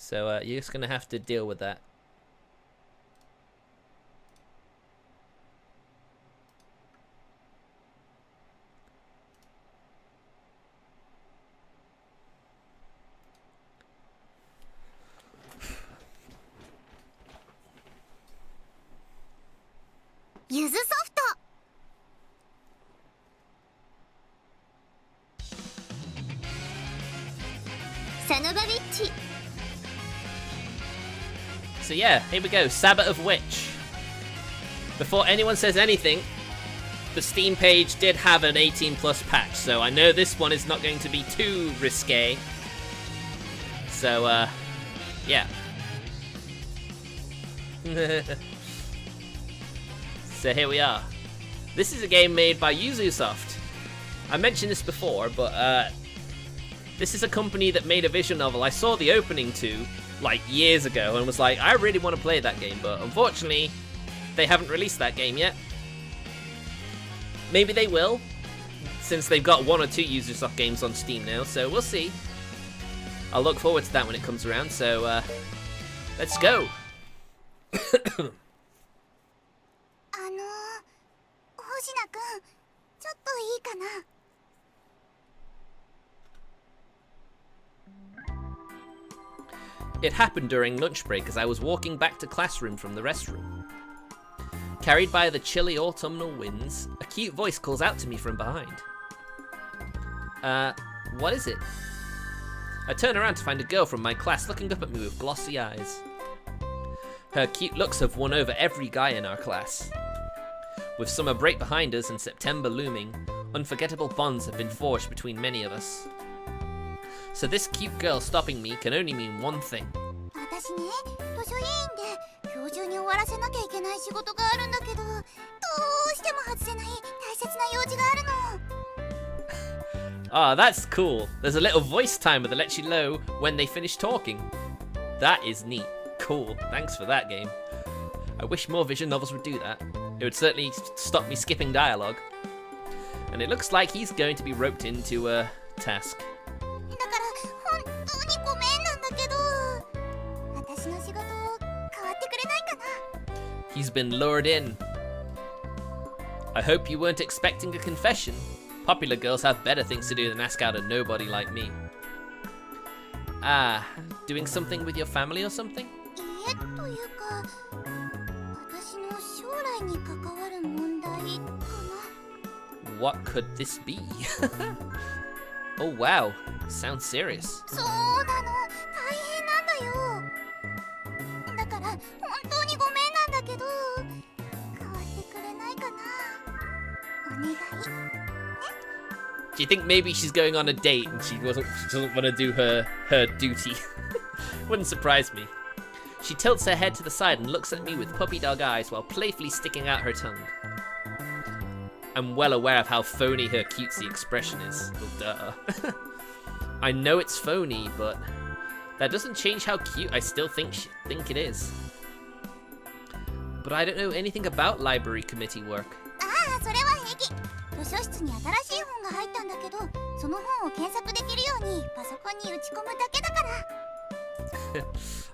So you're just gonna have to deal with that. So yeah, here we go, Sabbat of Witch. Before anyone says anything, the Steam page did have an 18 plus patch, so I know this one is not going to be too risque. So yeah. So here we are. This is a game made by Ubisoft. I mentioned this before, but this is a company that made a visual novel I saw the opening to like years ago and was like, I really want to play that game, but unfortunately they haven't released that game yet. Maybe they will, since they've got 1 or 2 Ubisoft games on Steam now, so we'll see. I'll look forward to that when it comes around, so let's go. It happened during lunch break as I was walking back to classroom from the restroom. Carried by the chilly autumnal winds, a cute voice calls out to me from behind. What is it? I turn around to find a girl from my class looking up at me with glossy eyes. Her cute looks have won over every guy in our class. With summer break behind us and September looming, unforgettable bonds have been forged between many of us. So this cute girl stopping me can only mean one thing. Ah, that's cool. There's a little voice timer that lets you know when they finish talking. That is neat. Cool. Thanks for that, game. I wish more visual novels would do that. It would certainly stop me skipping dialogue. And it looks like he's going to be roped into a task. He's been lured in. I hope you weren't expecting a confession. Popular girls have better things to do than ask out a nobody like me. Ah, doing something with your family or something? What could this be? Oh wow, sounds serious. Do you think maybe she's going on a date and she doesn't want to do her duty? Wouldn't surprise me. She tilts her head to the side and looks at me with puppy dog eyes while playfully sticking out her tongue. I'm well aware of how phony her cutesy expression is. Oh, duh. I know it's phony, but that doesn't change how cute I still think it is. But I don't know anything about library committee work.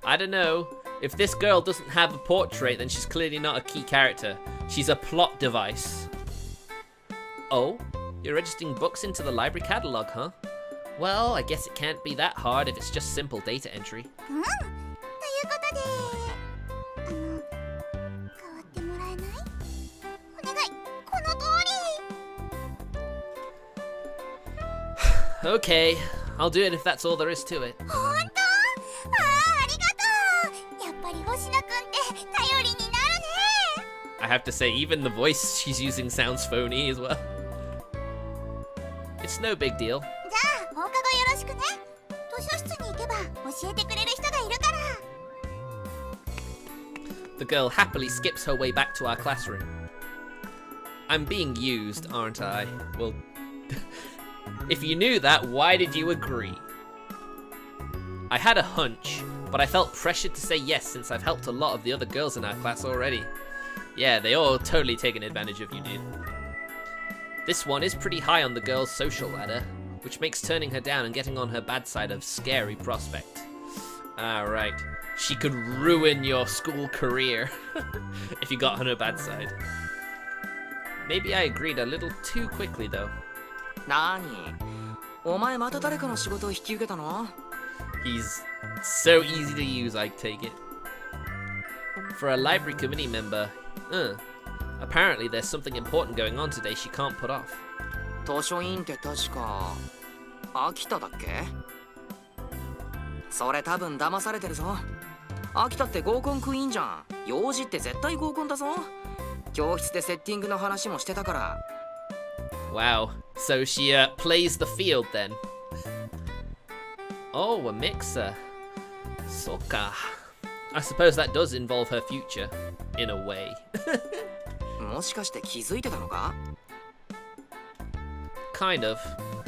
I don't know. If this girl doesn't have a portrait, then she's clearly not a key character. She's a plot device. Oh, you're registering books into the library catalog, huh? Well, I guess it can't be that hard if it's just simple data entry. Okay, I'll do it if that's all there is to it. I have to say, even the voice she's using sounds phony as well. It's no big deal. The girl happily skips her way back to our classroom. I'm being used, aren't I? Well, if you knew that, why did you agree? I had a hunch, but I felt pressured to say yes since I've helped a lot of the other girls in our class already. Yeah, they all totally taken advantage of you, dude. This one is pretty high on the girl's social ladder, which makes turning her down and getting on her bad side a scary prospect. Ah, right. She could ruin your school career if you got on her bad side. Maybe I agreed a little too quickly, though. なにお前また誰かの仕事を引き受けたの He's so easy to use, I take it. For a library committee member, apparently there's something important going on today she can't put off. 図書委員って確か秋田だっけそれ多分騙されてるぞ秋田って合コンクイーンじゃん用事って絶対合コンだぞ教室でセッティングの話もしてたから Wow, so she plays the field then. Oh, a mixer. Soka. I suppose that does involve her future, in a way. もしかして気づいてたのか Kind of.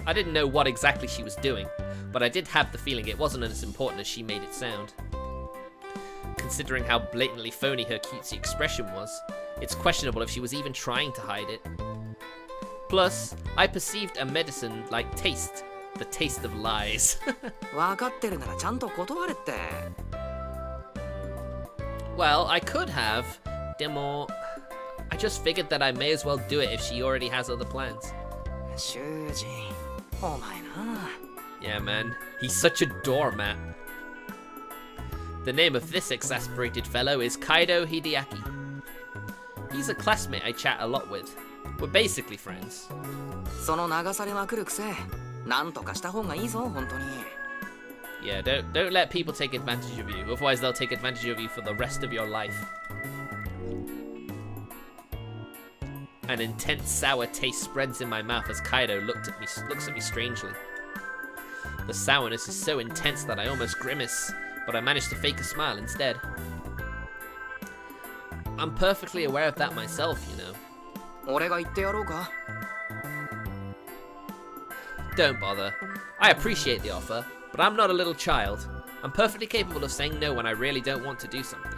I didn't know what exactly she was doing, but I did have the feeling it wasn't as important as she made it sound. Considering how blatantly phony her cutesy expression was, it's questionable if she was even trying to hide it. Plus, I perceived a medicine-like taste, the taste of lies. 分かってるならちゃんと断れって Well, I could have. Demo. I just figured that I may as well do it if she already has other plans. 修二お前な Yeah, man. He's such a doormat. The name of this exasperated fellow is Kaido Hideaki. He's a classmate I chat a lot with. We're basically friends. その流されまくる癖なんとかした方がいいぞ本当に Yeah, don't let people take advantage of you, otherwise they'll take advantage of you for the rest of your life. An intense sour taste spreads in my mouth as Kaido looks at me strangely. The sourness is so intense that I almost grimace, but I manage to fake a smile instead. I'm perfectly aware of that myself, you know. 俺が言ってやろうか Don't bother. I appreciate the offer, but I'm not a little child. I'm perfectly capable of saying no when I really don't want to do something.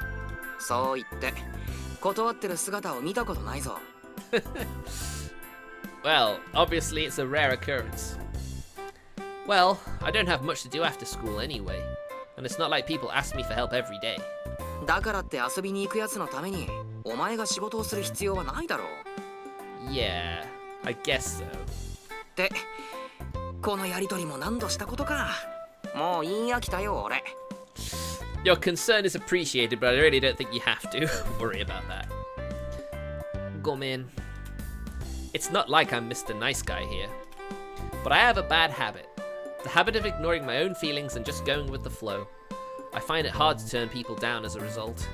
そう言って断ってる姿を見たことないぞ Well, obviously it's a rare occurrence. Well, I don't have much to do after school anyway, and it's not like people ask me for help every day. だからって遊びに行くやつのためにお前が仕事をする必要はないだろう Yeah, I guess so. でこのやりとりも何度したことかもう言い飽きたよ俺 Your concern is appreciated, but I really don't think you have to worry about that. Gomen. It's not like I'm Mr. Nice Guy here, but I have a bad habit. The habit of ignoring my own feelings and just going with the flow. I find it hard to turn people down as a result.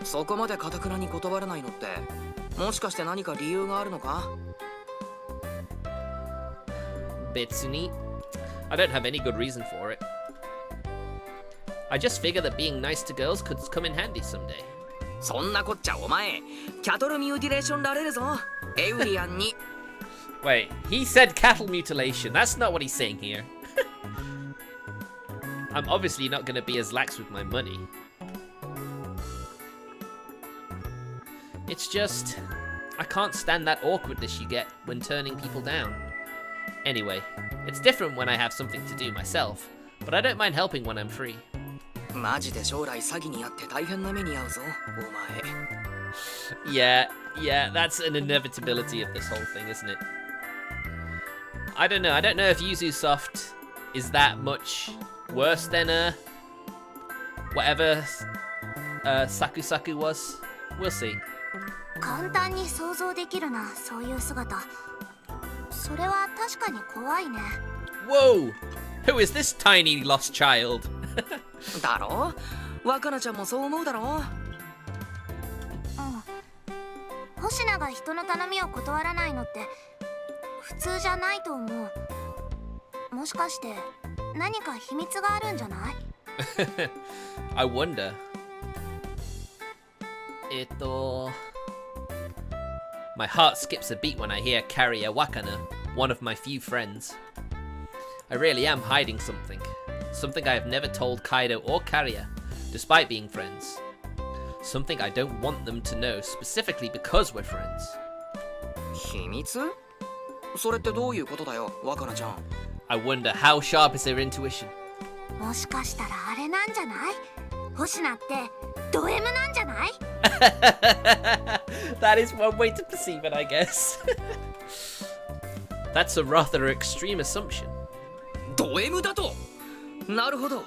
そこまで堅くなに断れないのってもしかして何か理由があるのか Betsuni. I don't have any good reason for it. I just figure that being nice to girls could come in handy someday. そんなこっちゃお前キャトルミューティレーションられるぞエウリアンに Wait, he said cattle mutilation. That's not what he's saying here. I'm obviously not going to be as lax with my money. It's just, I can't stand that awkwardness you get when turning people down. Anyway, it's different when I have something to do myself, but I don't mind helping when I'm free. マジで将来詐欺にあって大変な目に遭うぞお前 Yeah, that's an inevitability of this whole thing, isn't it? I don't know if Yuzusoft is that much worse than whatever Saku was. We'll see. 簡単に想像できるな、そういう姿。それは確かに怖いね。Whoa! Who is this tiny lost child? だろ若菜ちゃんもそう思うだろうん。星名が人の頼みを断らないのって普通じゃないと思う。もしかして何か秘密があるんじゃない？ I wonder. My heart skips a beat when I hear Carrier Wakana, one of my few friends. I really am hiding something. Something I have never told Kaido or Carrier, despite being friends. Something I don't want them to know, specifically because we're friends. 秘密それってどういうことだよ若菜ちゃん I wonder how sharp is their intuition. もしかしたらあれなんじゃない？星名ってド M なんじゃない？ That is one way to perceive it, I guess. That's a rather extreme assumption. ド M だと。なるほど。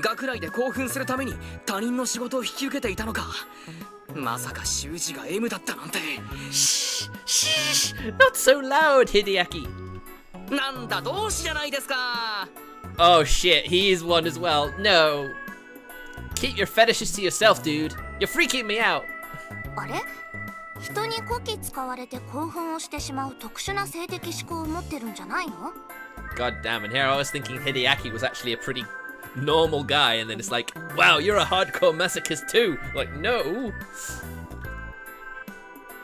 学内で興奮するために他人の仕事を引き受けていたのか。まさか習字が M だったなんて。Shh, shh, not so loud, Hideaki. なんだ同志じゃないですか。Oh shit, he is one as well. No. Keep your fetishes to yourself, dude. You're freaking me out. あれ？人にこき使われて興奮をしてしまう特殊な性的思考を持ってるんじゃないの？ God damn, and here I was thinking Hideaki was actually a pretty normal guy, and then it's like, wow, you're a hardcore masochist too. Like, no.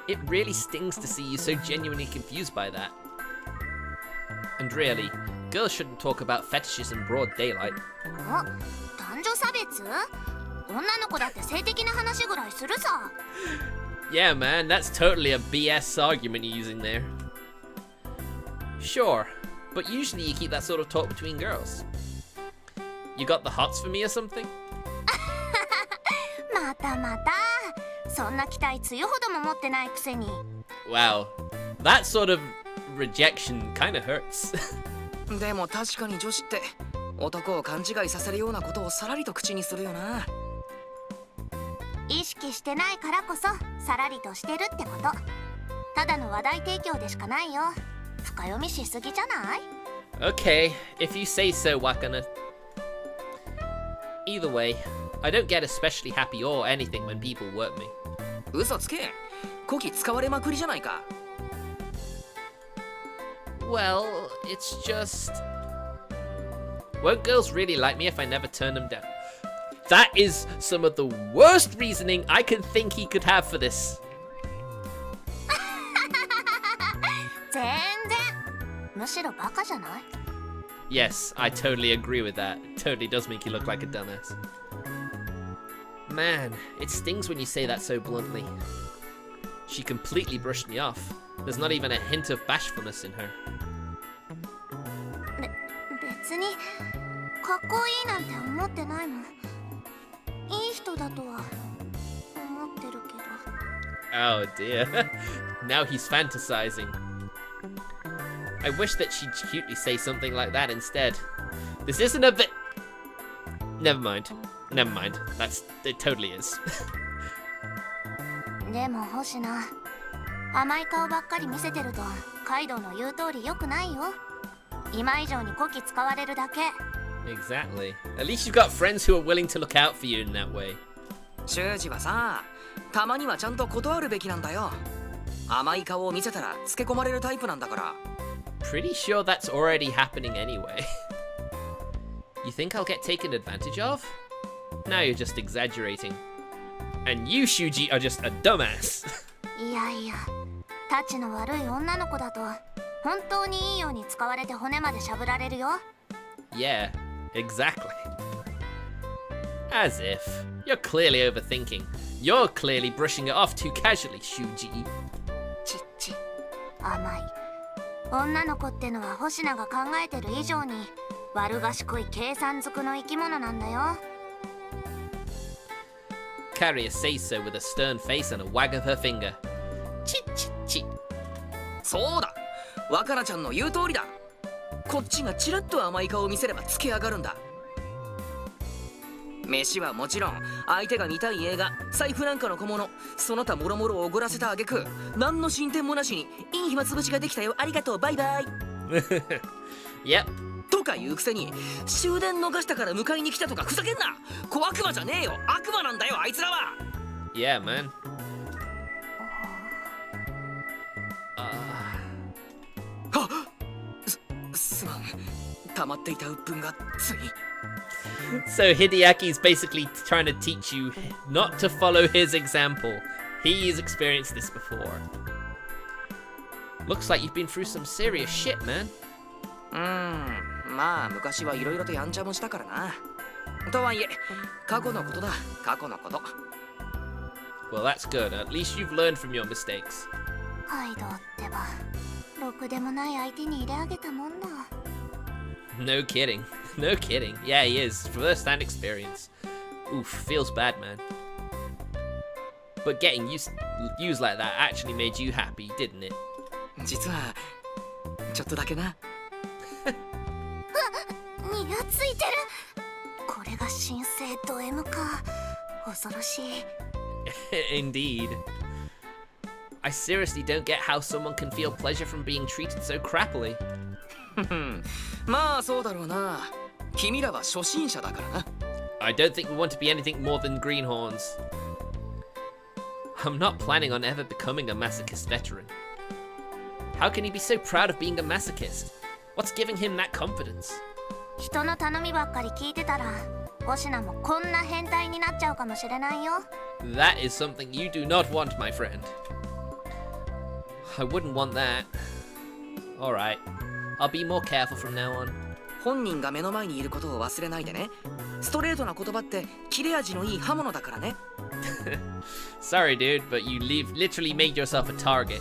It really stings to see you so genuinely confused by that. And really, girls shouldn't talk about fetishes in broad daylight. お、男女差別？女の子だって性的な話ぐらいするさ。Yeah, man, that's totally a BS argument you're using there. Sure, but usually you keep that sort of talk between girls. You got the hots for me or something? またまた。そんな期待つゆほども持ってないくせに。Wow, that sort of rejection kind of hurts. でも確かに女子って男を勘違いさせるようなことをさらりと口にするよな。意識してないからこそさらりとしてるってこと。ただの話題提供でしかないよ。深読みしすぎじゃない？ Okay, if you say so, Wakana. Either way, I don't get especially happy or anything when people work me. 嘘つけ。こき使われまくりじゃないか。Well, it's just... Won't girls really like me if I never turn them down? That is some of the worst reasoning I can think he could have for this. 全然。むしろバカじゃない？ Yes, I totally agree with that. It totally does make you look like a dumbass. Man, it stings when you say that so bluntly. She completely brushed me off. There's not even a hint of bashfulness in her. 別にかっこいいなんて思ってないもん。いい人だとは思ってるけど。Oh dear. Now he's fantasizing. I wish that she'd cutely say something like that instead. This isn't a bit... Never mind. Never mind. It totally is. でも星名、甘い顔ばっかり見せてるとカイドウの言う通り良くないよ。今以上にこき使われるだけ。Exactly. At least you've got friends who are willing to look out for you in that way. 修二はさ、たまにはちゃんと断るべきなんだよ。甘い顔を見せたらつけ込まれるタイプなんだから。Pretty sure that's already happening anyway. You think I'll get taken advantage of? Now you're just exaggerating. And you, Shuuji, are just a dumbass. いやいや、タチの悪い女の子だと本当にいいように使われて骨までしゃぶられるよ。Yeah, exactly. As if. You're clearly overthinking. You're clearly brushing it off too casually, Shuuji. ちっち。甘い。女の子ってのは星名が考えてる以上に悪賢い計算づくの生き物なんだよ。Carrier says so with a stern face and a wag of her finger. Chit chit chit. そうだ。若菜ちゃんの言う通りだ。こっちがチラッと甘い顔を見せればつけ上がるんだ。飯はもちろん、相手が見たい映画、財布なんかの小物、その他もろもろおごらせた挙句、何の進展もなしにいい暇つぶしができたよ、ありがとう、バイバイ。Yep. とか言うくせに、終電逃したから迎えに来たとかふざけんな。小悪魔じゃねえよ、悪魔なんだよ、あいつらは。Yeah, man. すまん。溜まっていた鬱憤がつい。So Hideaki's basically trying to teach you not to follow his example. He's experienced this before. Looks like you've been through some serious shit, man. まあ昔はいろいろとやんちゃもしたからな。とはいえ、過去のことだ、過去のこと。Well, that's good. At least you've learned from your mistakes. カイドウってば、ろくでもない相手に入れあげたもんだ。No kidding. No kidding. Yeah, he is. First-hand experience. Oof, feels bad, man. But getting used like that actually made you happy, didn't it? 実はちょっとだけな。にやついてる。これが新生ド M か。恐ろしい。Indeed. I seriously don't get how someone can feel pleasure from being treated so crappily. まあそうだろうな。君らは初心者だからな。I don't think we want to be anything more than greenhorns. I'm not planning on ever becoming a masochist veteran. How can he be so proud of being a masochist? What's giving him that confidence? 人の頼みばっかり聞いてたら、星名もこんな変態になっちゃうかもしれないよ。That is something you do not want, my friend. I wouldn't want that. Alright, I'll be more careful from now on. 本人が目の前にいることを忘れないでね。ストレートな言葉って切れ味のいい刃物だからね。Sorry, dude, but you literally made yourself a target.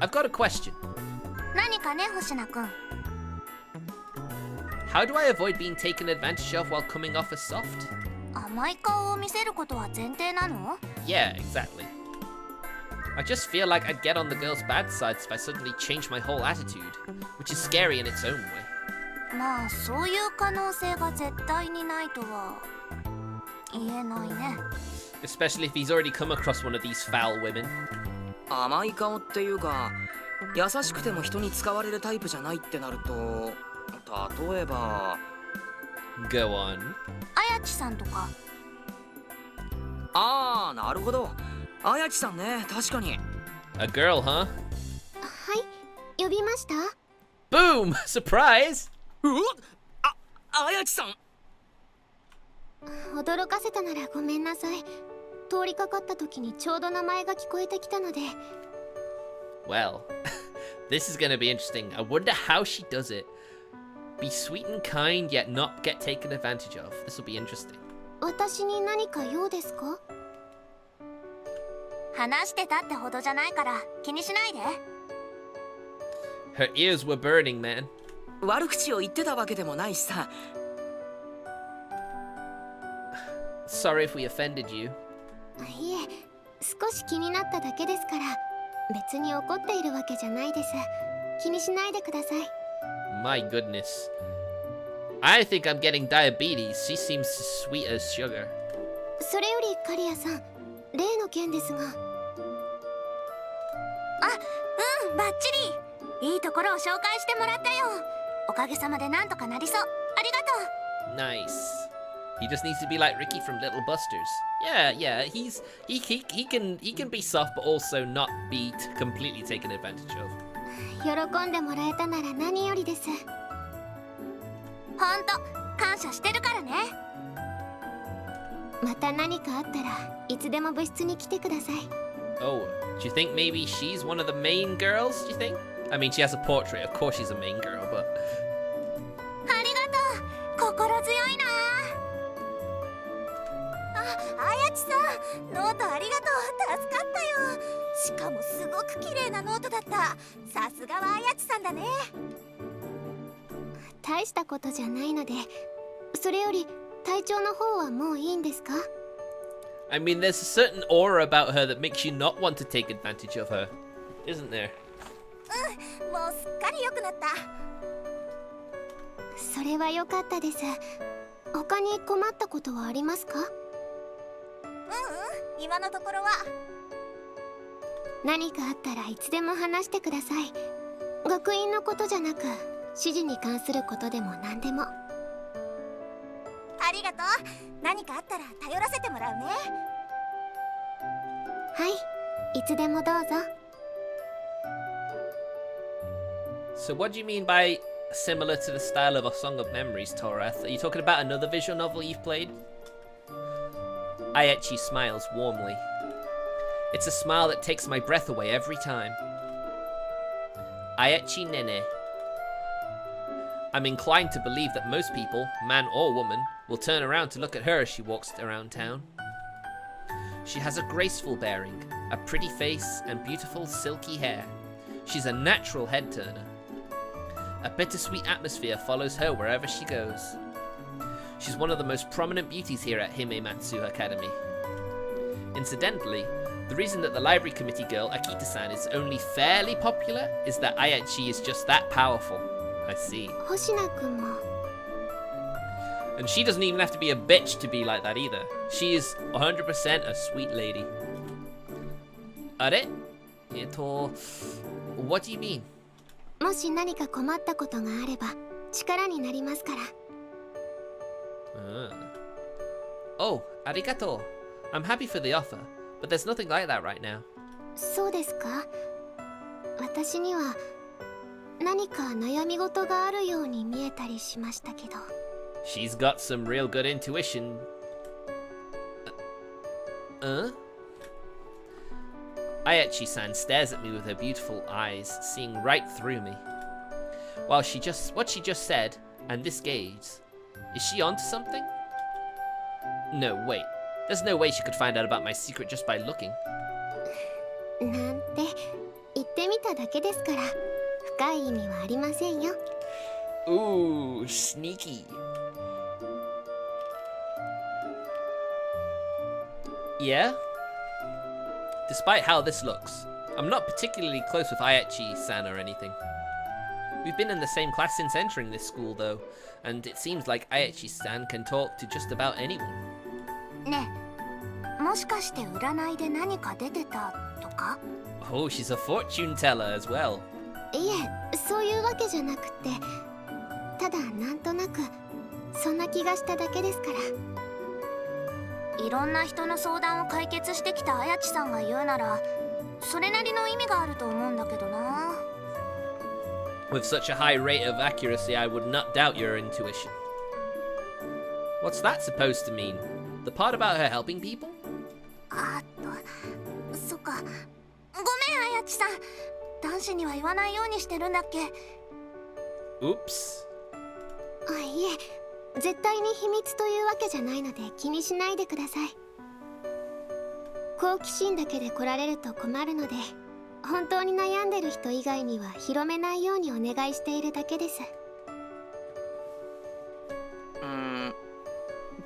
I've got a question. 何かね、星名くん。How do I avoid being taken advantage of while coming off as soft? 甘い顔を見せることは前提なの？ Yeah, exactly. I just feel like I'd get on the girl's bad side if I suddenly changed my whole attitude, which is scary in its own way. まあそういう可能性が絶対にないとは言えないね。Especially if he's already come across one of these foul women. 甘い顔っていうか、優しくても人に使われるタイプじゃないってなると、例えば Go on. 綾地さんとか。ああ、なるほど。綾地さんね、確かに。A girl, huh? はい、呼びました。 Boom! Surprise! うわっ、綾地さん。驚かせたならごめんなさい。通りかかった時にちょうど名前が聞こえてきたので。Well, this is gonna be interesting. I wonder how she does it. Be sweet and kind, yet not get taken advantage of. This will be interesting. 私に何か用ですか？話してたってほどじゃないから気にしないで。Her ears were burning, man. 悪口を言ってたわけでもないしさ。Sorry if we offended you. いえ、少し気になっただけですから、別に怒っているわけじゃないです。気にしないでください。My goodness. I think I'm getting diabetes. She seems sweet as sugar. それよりカリアさん、例の件ですが。バッチリ。いいところを紹介してもらったよ。おかげさまでなんとかなりそう。ありがとう。 Nice. He just needs to be like Ricky from Little Busters. Yeah. He can be soft, but also not be completely taken advantage of. 喜んでもらえたなら何よりです。ほんと感謝してるからね。また何かあったらいつでも部室に来てください。 Oh, do you think maybe she's one of the main girls, do you think? I mean, she has a portrait. Of course she's a main girl, but... ありがとう。心強いな。綾地さん、ノートありがとう。助かったよ。しかもすごく綺麗なノートだった。さすがは綾地さんだね。大したことじゃないので、それより体調の方はもういいんですか？ I mean, there's a certain aura about her that makes you not want to take advantage of her, isn't there? もうすっかり良くなった。それは良かったです。他に困ったことはありますか？今のところは。何かあったらいつでも話してください。学院のことじゃなく、指示に関することでも何でも。ありがとう。何かあったら頼らせてもらうね。はい、いつでもどうぞ。So what do you mean by similar to the style of A Song of Memories, Torath? Are you talking about another visual novel you've played? Ayachi smiles warmly. It's a smile that takes my breath away every time. Ayachi Nene. I'm inclined to believe that most people, man or woman, will turn around to look at her as she walks around town. She has a graceful bearing, a pretty face, and beautiful silky hair. She's a natural head-turner. A bittersweet atmosphere follows her wherever she goes. She's one of the most prominent beauties here at Himematsu Academy. Incidentally, the reason that the library committee girl, Akita-san, is only fairly popular is that Ayachi is just that powerful. I see. Hoshina-kun mo. And she doesn't even have to be a bitch to be like that either. She is 100% a sweet lady. Are? What do you mean? もし何か困ったことがあれば力になりますから。Oh, arigato. I'm happy for the offer, but there's nothing like that right now. そうですか。私には何か悩み事があるように見えたりしましたけど。She's got some real good intuition. Ayachi-san stares at me with her beautiful eyes, seeing right through me. What she just said, and this gaze, is she onto something? No, wait. There's no way she could find out about my secret just by looking. なんて言ってみただけですから、深い意味はありませんよ。Ooh, sneaky. Yeah? Despite how this looks, I'm not particularly close with Ayachi-san or anything. We've been in the same class since entering this school though, and it seems like Ayachi-san can talk to just about anyone. ねえ、もしかして占いで何か出てたとか？ Oh, she's a fortune teller as well. いえ、そういうわけじゃなくて、ただなんとなくそんな気がしただけですから。いろんな人の相談を解決してきた綾地さんが言うなら、それなりの意味があると思うんだけどな。With such a high rate of accuracy, I would not doubt your intuition. What's that supposed to mean? The part about her helping people? そっか。ごめん、綾地さん。男子には言わないようにしてるんだっけ。Oops. いえ、絶対に秘密というわけじゃないので気にしないでください。好奇心だけで来られると困るので、本当に悩んでる人以外には広めないようにお願いしているだけです。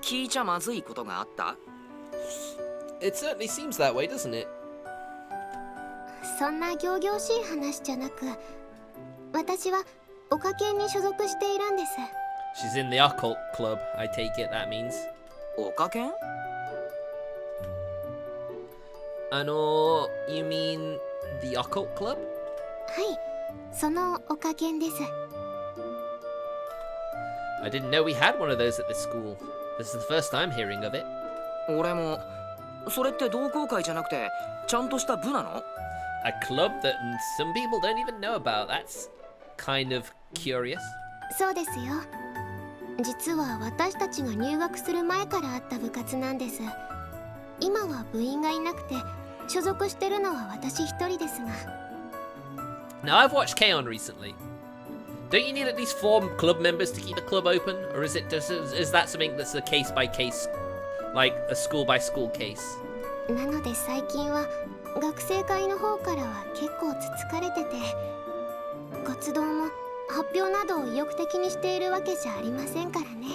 聞いちゃまずいことがあった？ It certainly seems that way, doesn't it? そんな仰々しい話じゃなく、私はオカ研に所属しているんです。She's in the occult club, I take it that means. オカ研？ You mean the occult club? はい、そのオカ研です。I didn't know we had one of those at this school. This is the first time hearing of it. 俺も。それって同好会じゃなくてちゃんとした部なの？ A club that some people don't even know about. That's kind of curious. そうですよ。実は私たちが入学する前からあった部活なんです。今は部員がいなくて所属してるのは私一人ですが。Now I've watched K-On! Recently. Don't you need at least 4 club members to keep the club open? Or is that something that's a case by case, like a school by school case? なので最近は学生会の方からは結構つつかれてて、活動も発表などを意欲的にしているわけじゃありませんからね。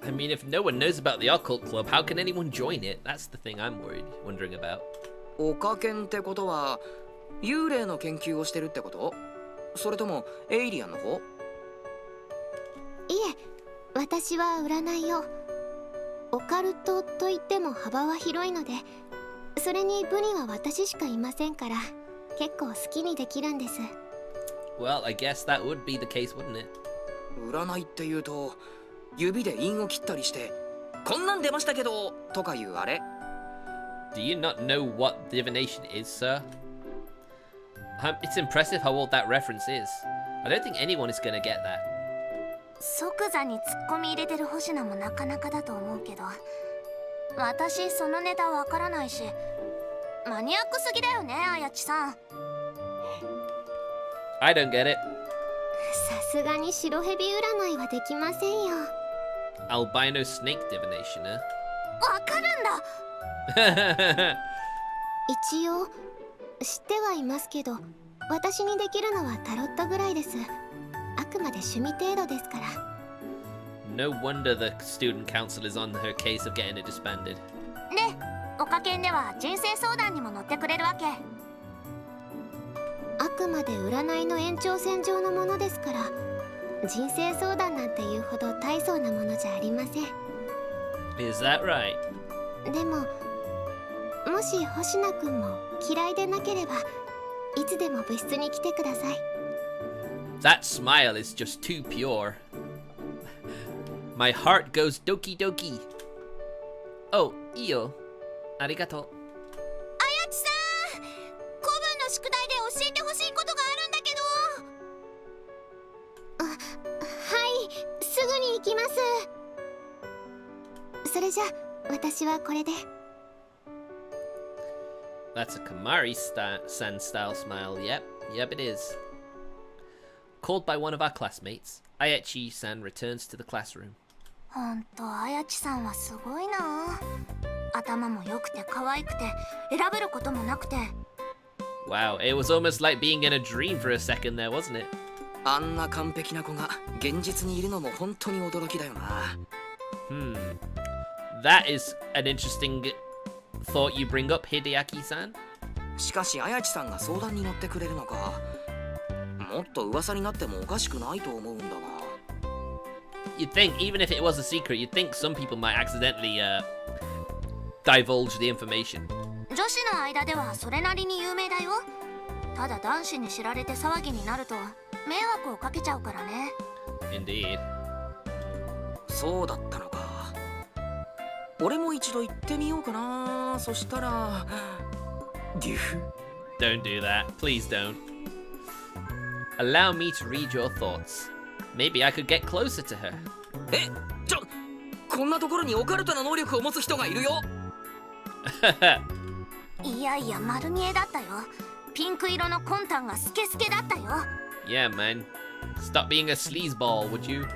I mean, if no one knows about the occult club, how can anyone join it? That's the thing I'm wondering about. オカ研ってことは幽霊の研究をしてるってこと？それともエイリアンの方？いえ、私は占いを。オカルトといっても幅は広いので、それに部には私しかいませんから結構好きにできるんです。 Well, I guess that would be the case, wouldn't it? 占いっていうと指で印を切ったりしてこんなん出ましたけどとかいうあれ？ Do you not know what divination is, sir? It's impressive how old that reference is. I don't think anyone is gonna get that. 即座にツッコミ入れてる星名もなかなかだと思うけど、私そのネタわからないし、マニアックすぎだよね、綾地さん。I don't get it. さすがに白蛇占いはできませんよ。Albino snake divination, huh? わかるんだ。一応知ってはいますけど、私にできるのはタロットぐらいです。あくまで趣味程度ですから。 No wonder the student council is on her case of getting it disbanded. で、岡県では人生相談にも乗ってくれるわけ。あくまで占いの延長線上のものですから、人生相談なんていうほど大層なものじゃありません。 Is that right? でも、もし星名くんも嫌いでなければ、いつでも部室に来てください。 That smile is just too pure. My heart goes doki doki. Oh, いいよ。ありがとう。綾地さん、古文の宿題で教えてほしいことがあるんだけど。はい、すぐに行きます。それじゃ、私はこれで。 That's a Kamari-san style smile. Yep, it is. Called by one of our classmates, Ayachi-san returns to the classroom. ほんと、綾地さんはすごいな。頭も良くて可愛くて、選べることもなくて。 Wow, it was almost like being in a dream for a second there, wasn't it? あんな完璧な子が現実にいるのも本当に驚きだよな。That is an interesting thought you bring up, Hideaki-san. しかし綾地さんが相談に乗ってくれるのか。もっと噂になってもおかしくないと思うんだが。 You'd think, even if it was a secret, you'd think some people might accidentally divulge the information. 女子の間ではそれなりに有名だよ。ただ男子に知られて騒ぎになると迷惑をかけちゃうからね。 Indeed. そうだったのか。俺も一度行ってみようかな。そしたらデュフ。 Don't do that. Please don't. Allow me to read your thoughts. Maybe I could get closer to her. こんなところにオカルトな能力を持つ人がいるよ。いやいや、丸見えだったよ。ピンク色の魂胆がスケスケだったよ。 Yeah, man. Stop being a sleazeball, would you?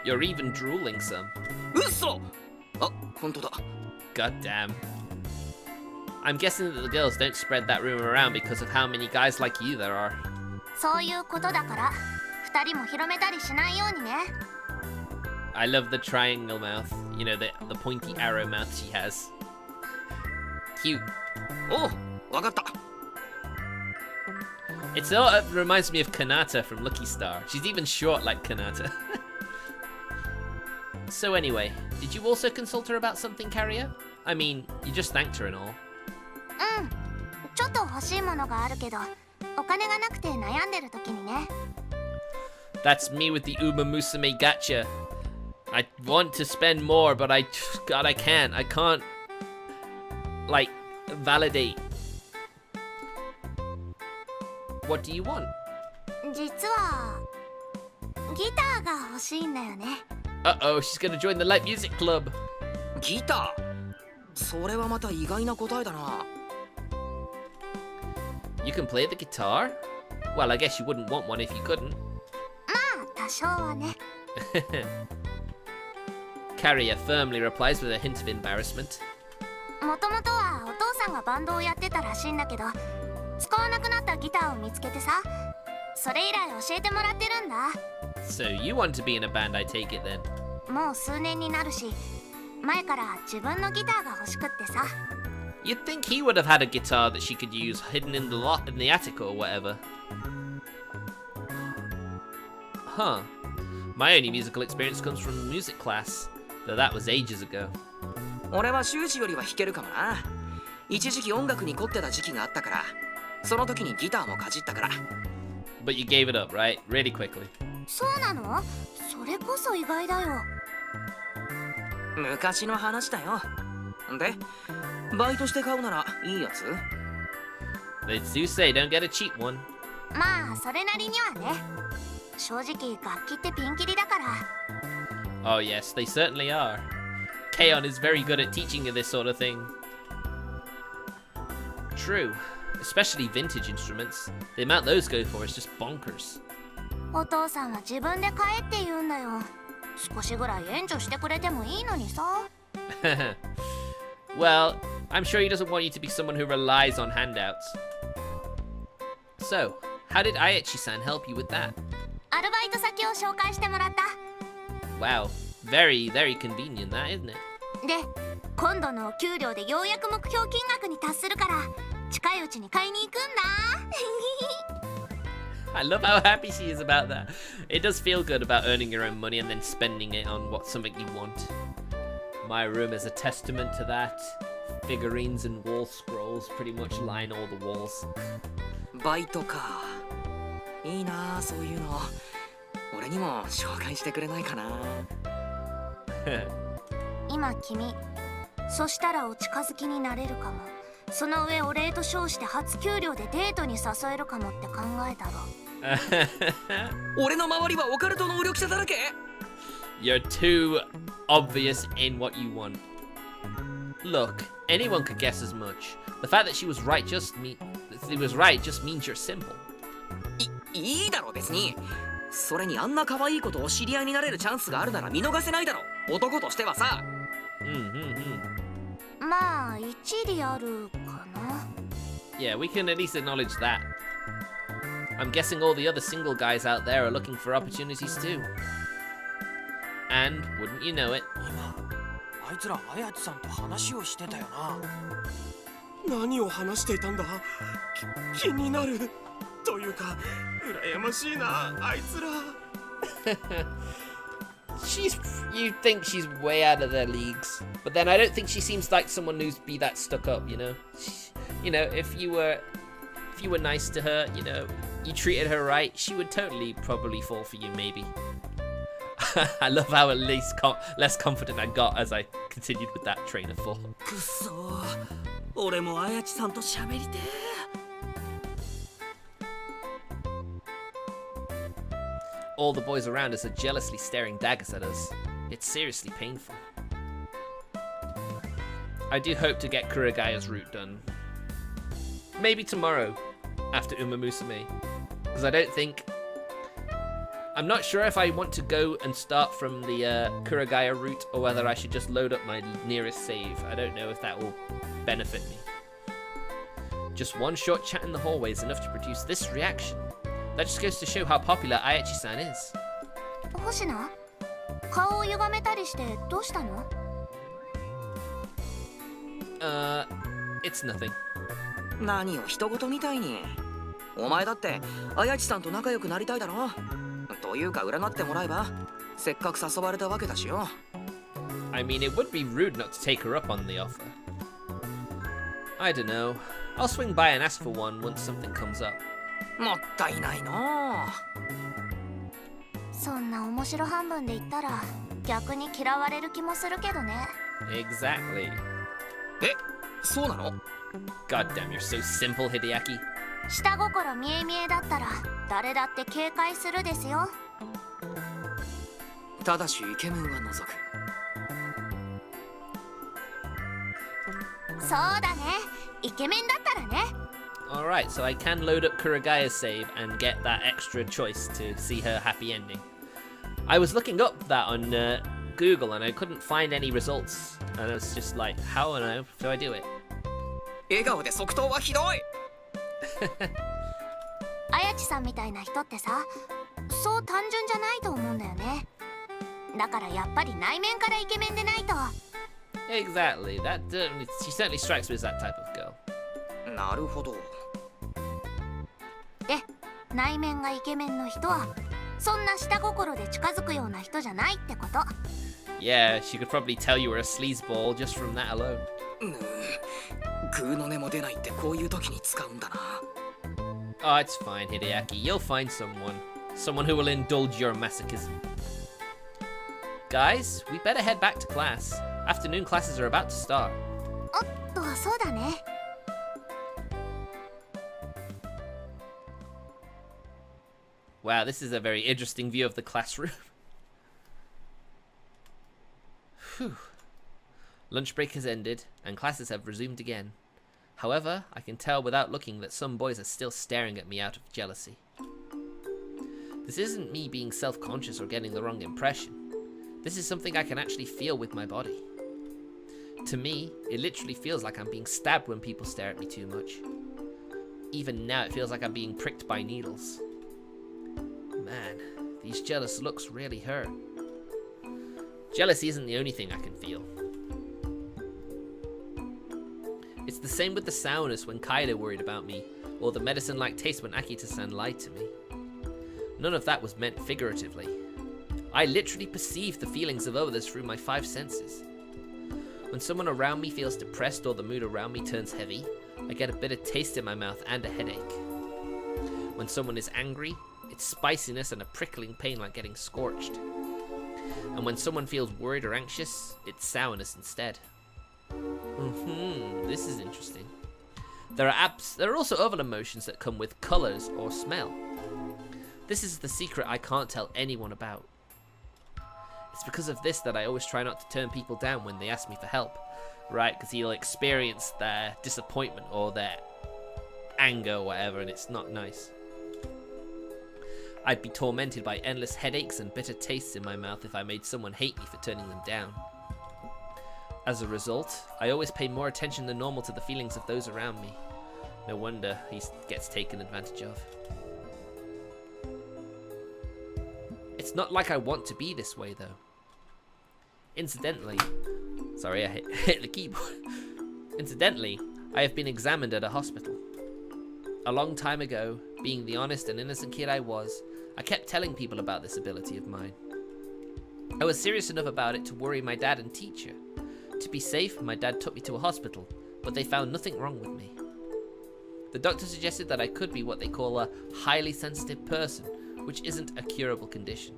You're even drooling some. 嘘。あ、本当だ。 God damn. I'm guessing that the girls don't spread that rumor around because of how many guys like you there are. そういうことだから、二人も広めたりしないようにね。 I love the triangle mouth. You know, the pointy arrow mouth she has. Cute. おう、わかった。It sort of reminds me of Kanata from Lucky Star. She's even short like Kanata. So anyway, did you also consult her about something, Carrier? I mean, you just thanked her and all. うん、ちょっと欲しいものがあるけど、お金がなくて悩んでる時にね。 That's me with the Uma Musume gacha. I want to spend more, but God, I can't. I can't, like, validate. What do you want? 実はギターが欲しいんだよね。 Uh-oh, she's gonna join the light music club. ギター。それはまた意外な答えだな。You can play the guitar? Well, I guess you wouldn't want one if you couldn't. まあ多少はね。Carrier firmly replies with a hint of embarrassment. もともとはお父さんがバンドをやってたらしいんだけど、使わなくなったギターを見つけてさ、それ以来教えてもらってるんだ。 So you want to be in a band, I take it then? もう数年になるし、前から自分のギターが欲しくってさ。 You'd think he would have had a guitar that she could use hidden in the attic or whatever. Huh. My only musical experience comes from music class, though that was ages ago. 俺は修士よりは弾けるかもな。一時期音楽に凝ってた時期があったから、その時にギターもかじったから。 But you gave it up, right? Really quickly. そうなの？それこそ意外だよ。昔の話だよ。で、バイトして買うならいいやつ？ They do say don't get a cheap one. まあそれなりにはね。正直楽器ってピンキリだから。 Oh yes, they certainly are. Kaon is very good at teaching you this sort of thing. True, especially vintage instruments. The amount those go for is just bonkers. お父さんは自分で買えって言うんだよ。少しぐらい援助してくれてもいいのにさ。Well, I'm sure he doesn't want you to be someone who relies on handouts. So, how did Ayachi-san help you with that? アルバイト先を紹介してもらった。 Wow, very, very convenient that, isn't it? で、今度のお給料でようやく目標金額に達するから近いうちに買いに行くんだ。I love how happy she is about that. It does feel good about earning your own money and then spending it on what something you want. My room is a testament to that. Figurines and wall scrolls pretty much line all the walls. バイトか。いいなあ、そういうの。俺にも紹介してくれないかな。今君、そしたらお近づきになれるかも。その上お礼と称して初給料でデートに誘えるかもって考えたろ。俺の周りはオカルト能力者だらけ。 You're too obvious in what you want. Look, anyone could guess as much. The fact that she was right just means you're simple. いいだろ別に。それにあんな可愛い子とお知り合いになれるチャンスがあるなら見逃せないだろ。男としてはさ。まあ一理あるかな。 Yeah, we can at least acknowledge that. I'm guessing all the other single guys out there are looking for opportunities too. And wouldn't you know it? 今あいつら綾地さんと話をしてたよな。何を話していたんだ。気になるというか羨ましいなあいつら。You think she's way out of their leagues, but then I don't think she seems like someone who's be that stuck up, you know. You know, if you were nice to her, you know, you treated her right, she would totally probably fall for you, maybe. I love how at least less confident I got as I continued with that train of thought. くそ、俺も綾地さんと喋りてえ。All the boys around us are jealously staring daggers at us. It's seriously painful. I do hope to get Kuragaya's route done. Maybe tomorrow, after Umamusume. Because I don't think... I'm not sure if I want to go and start from the Kuragaya route or whether I should just load up my nearest save. I don't know if that will benefit me. Just one short chat in the hallway is enough to produce this reaction. That just goes to show how popular Ayachi-san is. 星名、顔を歪めたりしてどうしたの？ It's nothing. 何を人事みたいに。お前だって綾地さんと仲良くなりたいだろ。というか占ってもらえば。せっかく誘われたわけだしよ。I mean, it would be rude not to take her up on the offer. I don't know. I'll swing by and ask for one once something comes up. もったいないな。そんな面白半分で言ったら逆に嫌われる気もするけどね。 Exactly. え、そうなの？ God damn, you're so simple, Hideaki. 下心見え見えだったら誰だって警戒するですよ。ただしイケメンは除く。そうだね。イケメンだったらね。Alright, so I can load up Kuragaya's save and get that extra choice to see her happy ending. I was looking up that on Google and I couldn't find any results. And I was just like, how on earth do I do it? 笑顔で即答はひどい。綾地さんみたいな人ってさ、そう単純じゃないと思うんだよね。だからやっぱり内面からイケメンでないと。Exactly. That she certainly strikes me as that type of girl. なるほど。で、内面がイケメンの人はそんな下心で近づくような人じゃないってこと。Yeah, she could probably tell you were a sleazeball just from that alone. グーの音も出ないってこういう時に使うんだな。Oh, it's fine, Hideaki. You'll find someone. Someone who will indulge your masochism. Guys, we better head back to class. Afternoon classes are about to start. おっと、そうだね。Wow, this is a very interesting view of the classroom. Phew. Lunch break has ended, and classes have resumed again. However, I can tell without looking that some boys are still staring at me out of jealousy. This isn't me being self-conscious or getting the wrong impression. This is something I can actually feel with my body. To me, it literally feels like I'm being stabbed when people stare at me too much. Even now, it feels like I'm being pricked by needles. Man, These jealous looks really hurt. Jealousy isn't the only thing I can feel. It's the same with the sourness when Kaido worried about me, or the medicine-like taste when Akita-san lied to me. None of that was meant figuratively. I literally perceive the feelings of others through my 5 senses. When someone around me feels depressed or the mood around me turns heavy, I get a bitter taste in my mouth and a headache. When someone is angry, it's spiciness and a prickling pain like getting scorched. And when someone feels worried or anxious, it's sourness instead. This is interesting. There are also other emotions that come with colors or smell. This is the secret I can't tell anyone about. It's because of this that I always try not to turn people down when they ask me for help, right? Because you'll experience their disappointment or their anger or whatever, and it's not nice. I'd be tormented by endless headaches and bitter tastes in my mouth if I made someone hate me for turning them down. As a result, I always pay more attention than normal to the feelings of those around me. No wonder he gets taken advantage of. It's not like I want to be this way, though. Incidentally, sorry, I hit the keyboard. Incidentally, I have been examined at a hospital. A long time ago, being the honest and innocent kid I was, I kept telling people about this ability of mine. I was serious enough about it to worry my dad and teacher. To be safe, my dad took me to a hospital, but they found nothing wrong with me. The doctor suggested that I could be what they call a highly sensitive person, which isn't a curable condition.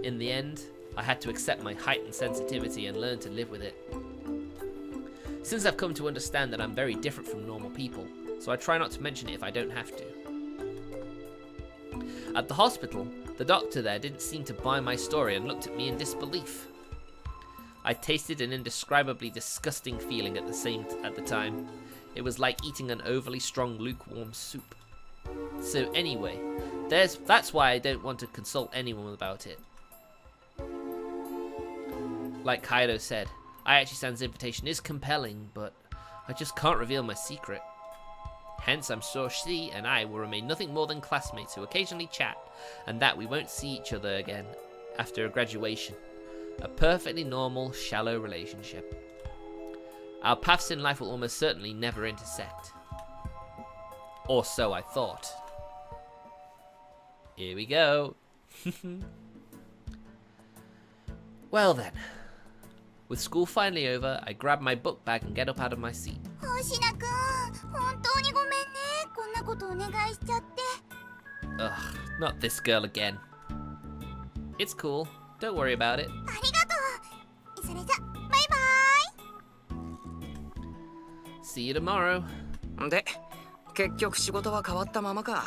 In the end, I had to accept my heightened sensitivity and learn to live with it. Since I've come to understand that I'm very different from normal people, so I try not to mention it if I don't have to. At the hospital, the doctor there didn't seem to buy my story and looked at me in disbelief. I tasted an indescribably disgusting feeling at the time. It was like eating an overly strong lukewarm soup. So anyway, that's why I don't want to consult anyone about it. Like Kaido said, Ayachi-san's invitation is compelling, but I just can't reveal my secret. Hence, I'm sure she and I will remain nothing more than classmates who occasionally chat, and that we won't see each other again after graduation. A perfectly normal, shallow relationship. Our paths in life will almost certainly never intersect. Or so I thought. Here we go. Well then. With school finally over, I grab my book bag and get up out of my seat. Ugh, not this girl again. It's cool. Don't worry about it. See you tomorrow. で、結局仕事は変わったままか。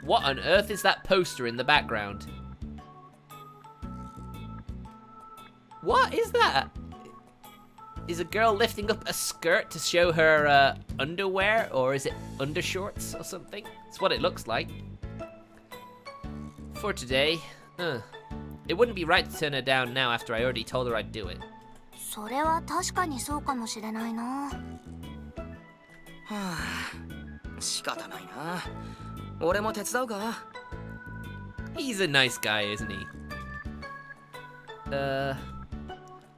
What on earth is that poster in the background? What is that? Is a girl lifting up a skirt to show her underwear, or is it undershorts or something? It's what it looks like. For today, it wouldn't be right to turn her down now after I already told her I'd do it. それは確かにそうかもしれないな。はあ、仕方ないな。俺も手伝うか。He's a nice guy, isn't he?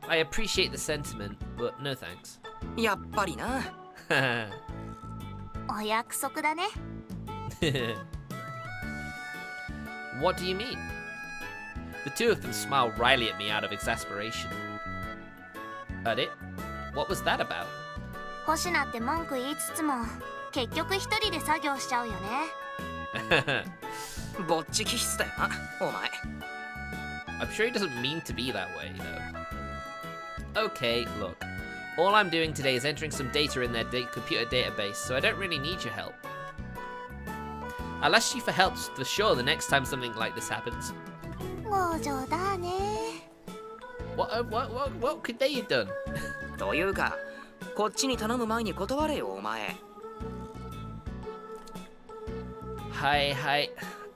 I appreciate the sentiment, but no thanks. やっぱりな。お約束だね。What do you mean? The two of them smile wryly at me out of exasperation. At it? What was that about? 星名って文句言いつつも結局一人で作業しちゃうよね。ぼっち気質だよな、お前。I'm sure he doesn't mean to be that way, though. Okay, look. All I'm doing today is entering some data in their computer database, so I don't really need your help. I'll ask you for help for sure the next time something like this happens. 強情だね。What could they have done? というか、こっちに頼む前に断れよ、お前。Hi,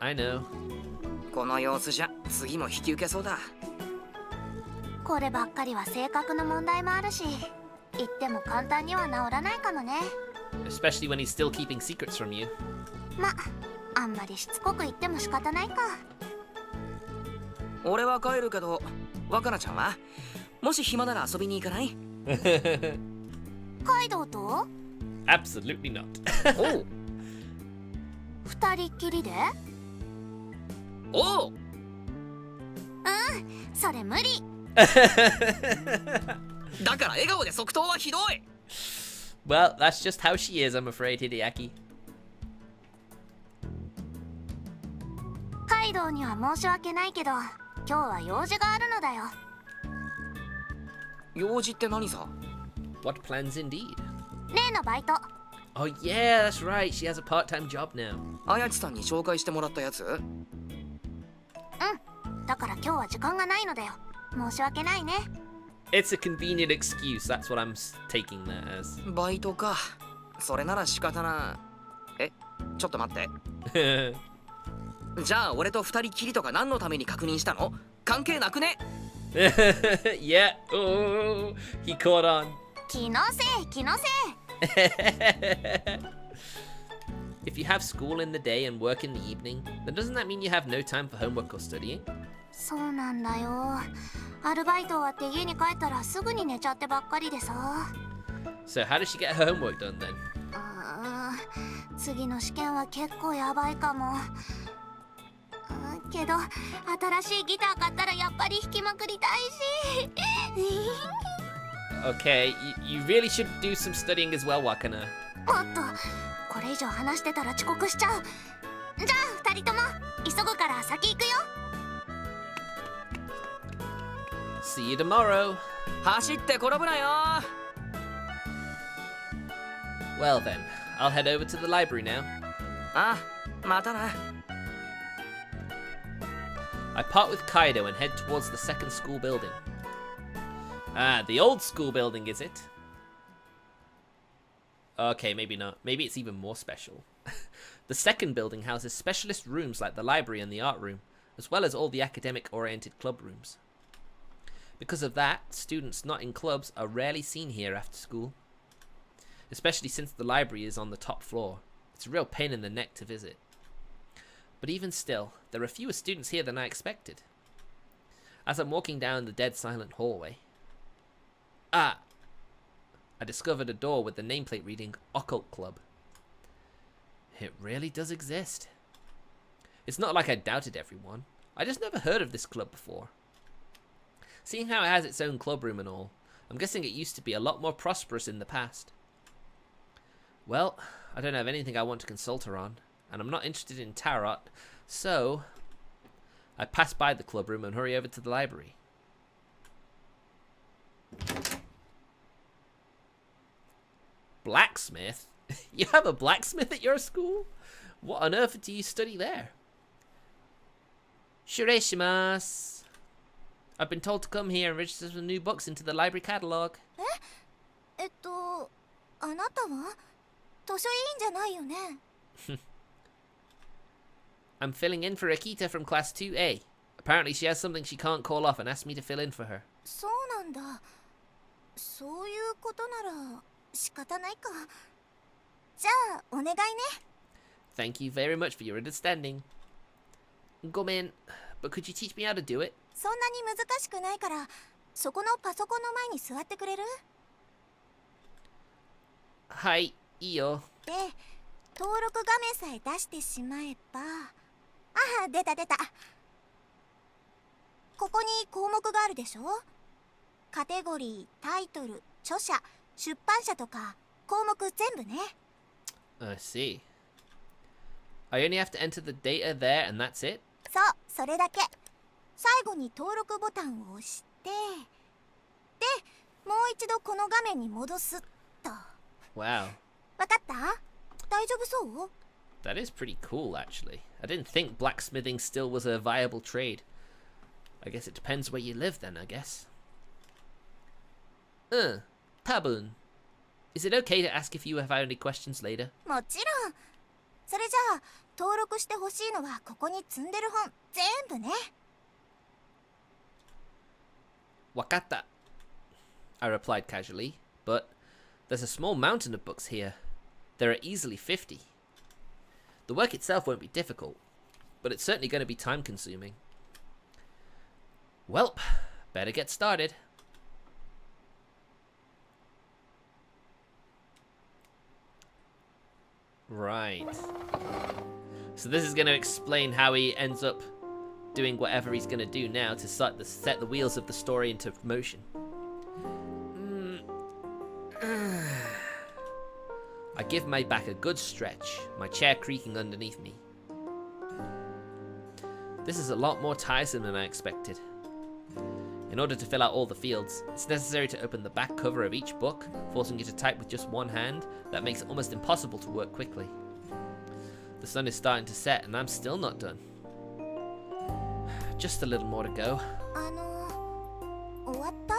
I know. この様子じゃ次も引き受けそうだ。こればっかりは性格の問題もあるし、言っても簡単には治らないかもね。Especially when he's still keeping secrets from you. ま、あんまりしつこく言っても仕方ないか。俺は帰るけど、若菜ちゃんはもし暇なら遊びに行かない？カイドウと Absolutely not. おう二人っきりで？おう、それ無理。だから笑顔で即答はひどい。 Well, that's just how she is, I'm afraid, Hideaki. カイドウには申し訳ないけど、今日は用事があるのだよ。用事って何さ？ What plans indeed? 例のバイト。Oh yeah, that's right. She has a part-time job now. あやちさんに紹介してもらったやつ？だから今日は時間がないのだよ。申し訳ないね。It's a convenient excuse. That's what I'm taking that as. バイトか。それなら仕方な。え、ちょっと待って。じゃあ俺と二人きりとか何のために確認したの？関係なくね？ Yeah. Oh, he caught on. 気のせい、気のせい。If you have school in the day and work in the evening, then doesn't that mean you have no time for homework or studying? そうなんだよ。アルバイト終わって家に帰ったらすぐに寝ちゃってばっかりでさ。So how does she get her homework done then? 次の試験は結構やばいかも。けど新しいギター買ったらやっぱり弾きまくりたいし。Okay, you really should do some studying as well, Wakana. おっと、これ以上話してたら遅刻しちゃう。じゃあ二人とも急ぐから先行くよ。See you tomorrow. 走って転ぶなよ。 Well then, I'll head over to the library now. あ、またな。I part with Kaido and head towards the second school building. Ah, the old school building, is it? Okay, maybe not. Maybe it's even more special. The second building houses specialist rooms like the library and the art room, as well as all the academic-oriented club rooms. Because of that, students not in clubs are rarely seen here after school. Especially since the library is on the top floor. It's a real pain in the neck to visit. But even still, there are fewer students here than I expected. As I'm walking down the dead silent hallway, I discovered a door with the nameplate reading Occult Club. It really does exist. It's not like I doubted everyone. I just never heard of this club before. Seeing how it has its own club room and all, I'm guessing it used to be a lot more prosperous in the past. Well, I don't have anything I want to consult her on, and I'm not interested in tarot, so I pass by the club room and hurry over to the library. Blacksmith? You have a blacksmith at your school? What on earth do you study there? Shireshimasu. I've been told to come here and register some new books into the library catalogue. あなたは図書委員じゃないよね。I'm filling in for Akita from class 2A. Apparently she has something she can't call off and asked me to fill in for her. そうなんだ。そういうことなら仕方ないか。じゃあお願いね。Thank you very much for your understanding. Gomen, but could you teach me how to do it? そんなに難しくないから、そこのパソコンの前に座ってくれる？はい、いいよ。で、登録画面さえ出してしまえば。あ、出た出た。ここに項目があるでしょ？カテゴリー、タイトル、著者、出版社とか項目全部ね。I see. I only have to enter the data there and that's it? そう、それだけ。最後に登録ボタンを押して、で、もう一度この画面に戻すと。Wow. わかった？大丈夫そう？ That is pretty cool, actually. I didn't think blacksmithing still was a viable trade. I guess it depends where you live then, I guess. Tabun. Is it okay to ask if you have any questions later? もちろん。それじゃあ、登録してほしいのはここに積んでる本全部ね。Wakata, I replied casually, but there's a small mountain of books here. There are easily 50. The work itself won't be difficult, but it's certainly going to be time consuming. Welp, better get started. Right. So this is going to explain how he ends up doing whatever he's going to do now to set the wheels of the story into motion. I give my back a good stretch, my chair creaking underneath me. This is a lot more tiresome than I expected. In order to fill out all the fields, it's necessary to open the back cover of each book, forcing you to type with just one hand. That makes it almost impossible to work quickly. The sun is starting to set and I'm still not done. Just a little more to go. 終わった?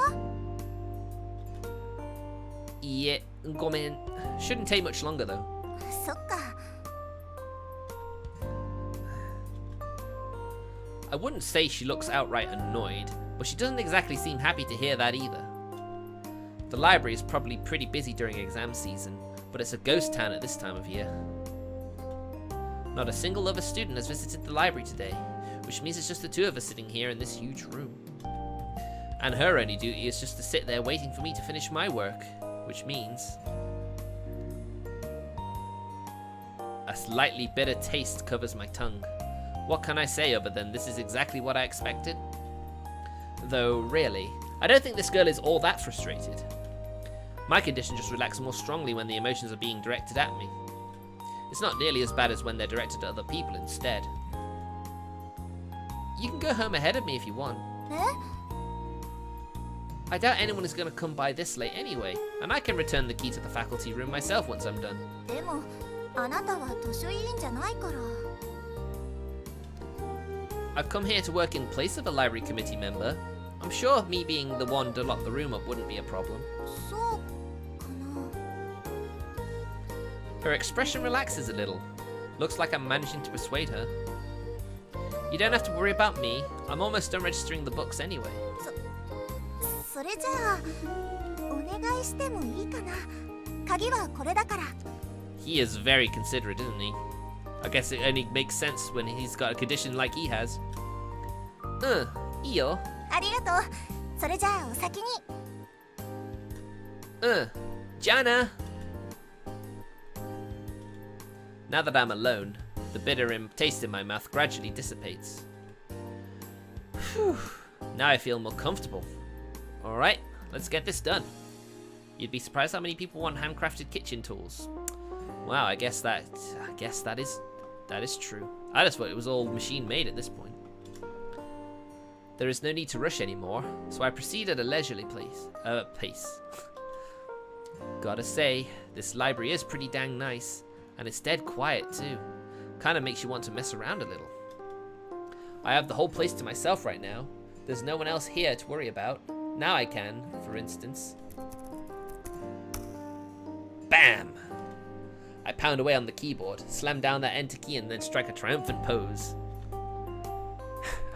Yeah, ごめん. Shouldn't take much longer though. そっか。 I wouldn't say she looks outright annoyed, but she doesn't exactly seem happy to hear that either. The library is probably pretty busy during exam season, but it's a ghost town at this time of year. Not a single other student has visited the library today, which means it's just the two of us sitting here in this huge room. And her only duty is just to sit there waiting for me to finish my work, which means a slightly bitter taste covers my tongue. What can I say other than this is exactly what I expected? Though, really, I don't think this girl is all that frustrated. My condition just reacts more strongly when the emotions are being directed at me. It's not nearly as bad as when they're directed at other people instead. You can go home ahead of me if you want. え? I doubt anyone is going to come by this late anyway, and I can return the key to the faculty room myself once I'm done. でも、あなたは図書委員じゃないから。 I've come here to work in place of a library committee member. I'm sure me being the one to lock the room up wouldn't be a problem. そうかな。 Her expression relaxes a little. Looks like I'm managing to persuade her. You don't have to worry about me. I'm almost done registering the books anyway. それじゃあ、お願いしてもいいかな。鍵はこれだから。 He is very considerate, isn't he? I guess it only makes sense when he's got a condition like he has. いいよ。ありがとう。それじゃあお先に。じゃあな。Now that I'm alone, the bitter taste in my mouth gradually dissipates. Whew. Now I feel more comfortable. Alright, let's get this done. You'd be surprised how many people want handcrafted kitchen tools. Wow, I guess that is true. I just thought it was all machine made at this point. There is no need to rush anymore, so I proceed at a leisurely pace. Gotta say, this library is pretty dang nice, and it's dead quiet too. Kinda makes you want to mess around a little. I have the whole place to myself right now. There's no one else here to worry about. Now I can, for instance. Bam! I pound away on the keyboard, slam down that enter key, and then strike a triumphant pose.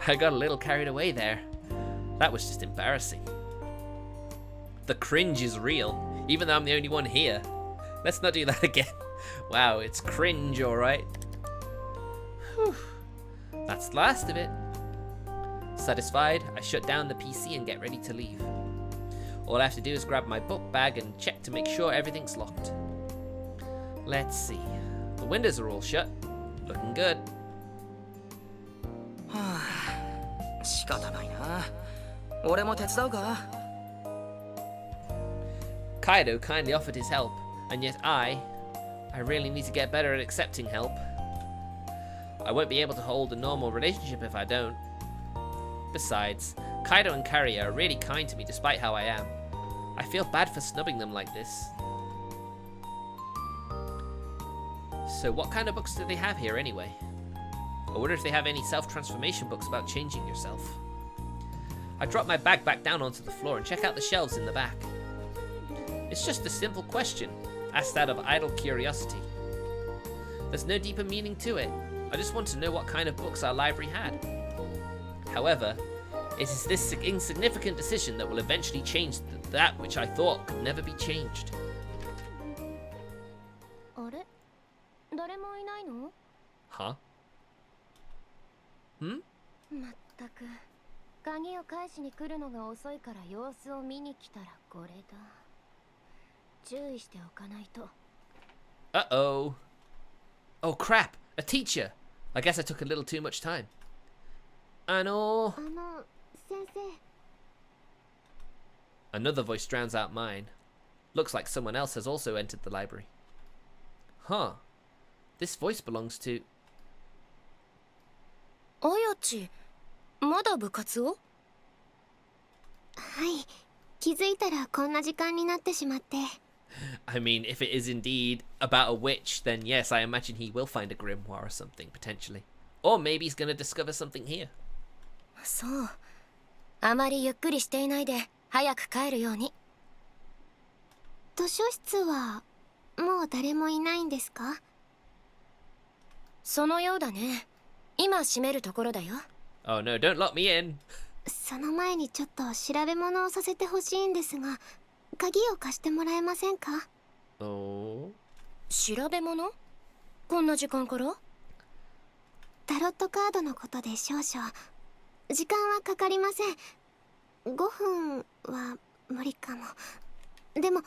I got a little carried away there. That was just embarrassing. The cringe is real, even though I'm the only one here. Let's not do that again. Wow, it's cringe, alright. That's the last of it. Satisfied, I shut down the PC and get ready to leave. All I have to do is grab my book bag and check to make sure everything's locked. Let's see. The windows are all shut. Looking good. 仕方ないな。俺も手伝うか。 Kaido kindly offered his help, and yet I really need to get better at accepting help. I won't be able to hold a normal relationship if I don't. Besides, Kaido and Karia are really kind to me despite how I am. I feel bad for snubbing them like this. So what kind of books do they have here anyway? I wonder if they have any self-transformation books about changing yourself. I drop my bag back down onto the floor and check out the shelves in the back. It's just a simple question, asked out of idle curiosity. There's no deeper meaning to it. I just want to know what kind of books our library had. However, it is this insignificant decision that will eventually change that which I thought could never be changed. あれ？誰もいないの？ Huh? Hmm? まったく鍵を返しに来るのが遅いから様子を見に来たらこれだ。注意しておかないと。 Uh-oh. Oh crap, a teacher. I guess I took a little too much time. 先生。 Another voice drowns out mine. Looks like someone else has also entered the library. Huh. This voice belongs to... あやち、まだ部活を？はい、気づいたらこんな時間になってしまって。I mean, if it is indeed about a witch, then yes, I imagine he will find a grimoire or something, potentially. Or maybe he's gonna discover something here. そう。あまりゆっくりしていないで、早く帰るように。図書室はもう誰もいないんですか？そのようだね。今閉めるところだよ。Oh no, don't lock me in. その前にちょっと調べ物をさせてほしいんですが、鍵を貸してもらえませんか？ Oh. 調べ物？こんな時間から？タロットカードのことで少々時間はかかりません。5分は無理かも。でも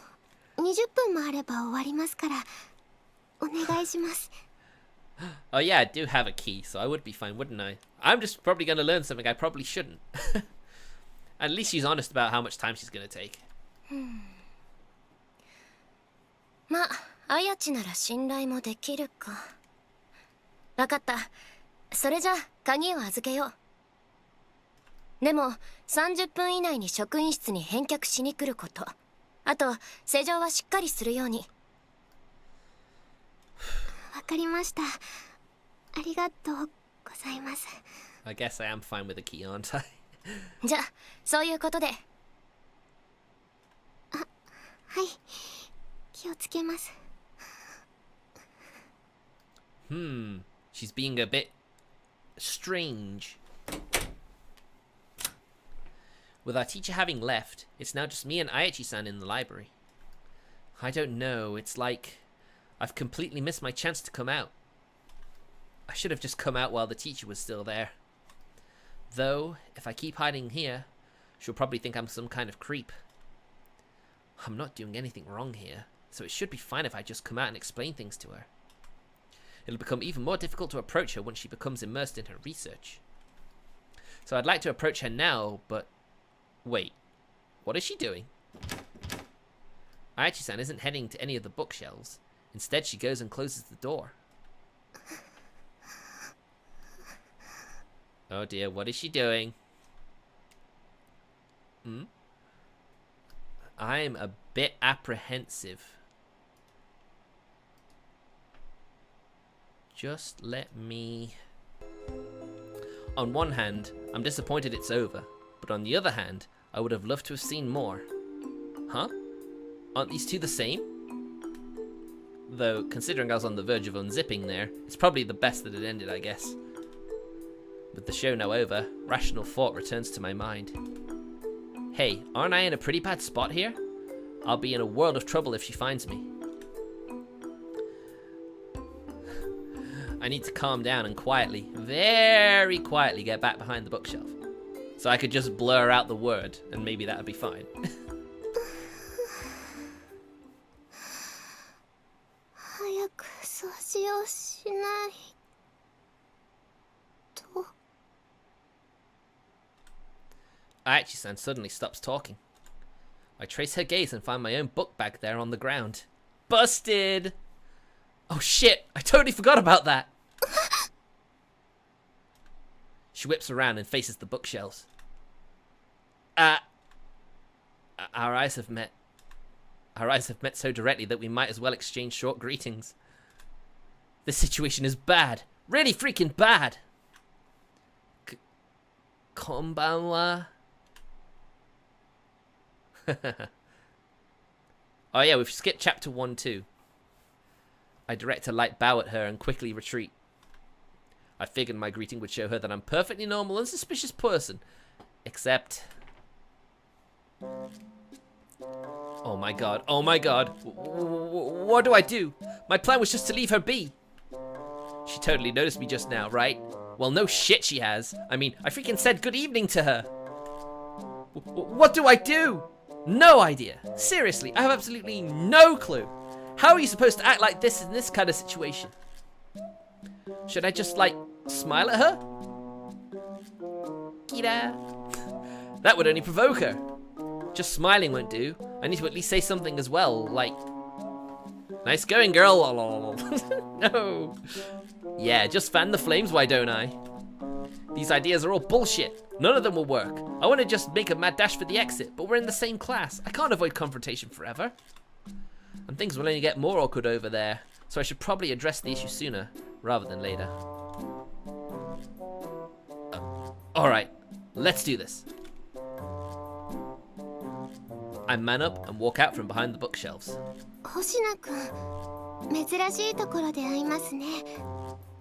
20分もあれば終わりますからお願いします。Oh yeah, I do have a key, so I would be fine, wouldn't I? I'm just probably going to learn something I probably shouldn't. At least she's honest about how much time she's going to take. まあ、あやちなら信頼もできるか。わかった。それじゃ鍵を預けよう。でも30分以内に職員室に返却しに来ること。あと施錠はしっかりするように。わかりました。ありがとうございます。I guess I am fine with a key, aren't I? じゃあそういうことで。あ、はい。気をつけます。She's being a bit strange. With our teacher having left, it's now just me and Ayachi-san in the library. I don't know, it's like I've completely missed my chance to come out. I should have just come out while the teacher was still there. Though, if I keep hiding here, she'll probably think I'm some kind of creep. I'm not doing anything wrong here, so it should be fine if I just come out and explain things to her. It'll become even more difficult to approach her once she becomes immersed in her research. So I'd like to approach her now, but... Wait, what is she doing? Ayachi-san isn't heading to any of the bookshelves. Instead, she goes and closes the door. Oh dear, what is she doing? I'm a bit apprehensive. Just let me... On one hand, I'm disappointed it's over, but on the other hand, I would have loved to have seen more. Huh? Aren't these two the same? Though, considering I was on the verge of unzipping there, it's probably the best that it ended, I guess. With the show now over, rational thought returns to my mind. Hey, aren't I in a pretty bad spot here? I'll be in a world of trouble if she finds me. I need to calm down and quietly, very quietly get back behind the bookshelf. So I could just blur out the word, and maybe that would be fine. Ayachi-san suddenly stops talking. I trace her gaze and find my own book bag there on the ground. Busted! Oh shit, I totally forgot about that! She whips around and faces the bookshelves. Our eyes have met. Our eyes have met so directly that we might as well exchange short greetings. This situation is bad. Really freaking bad! Konbanwa? Oh yeah, we've skipped chapter 1 too. I direct a light bow at her and quickly retreat. I figured my greeting would show her that I'm a perfectly normal, unsuspicious person. Except... Oh my god, oh my god. What do I do? My plan was just to leave her be. She totally noticed me just now, right? Well, no shit she has. I mean, I freaking said good evening to her. What do I do? No idea. Seriously, I have absolutely no clue. How are you supposed to act like this in this kind of situation? Should I just, like, smile at her? Kira. That would only provoke her. Just smiling won't do. I need to at least say something as well, like, nice going, girl. No. Yeah, just fan the flames, why don't I? These ideas are all bullshit. None of them will work. I want to just make a mad dash for the exit, but we're in the same class. I can't avoid confrontation forever. And things will only get more awkward over there, so I should probably address the issue sooner, rather than later. Alright, let's do this. I man up and walk out from behind the bookshelves. 星名くん、珍しいところで会いますね。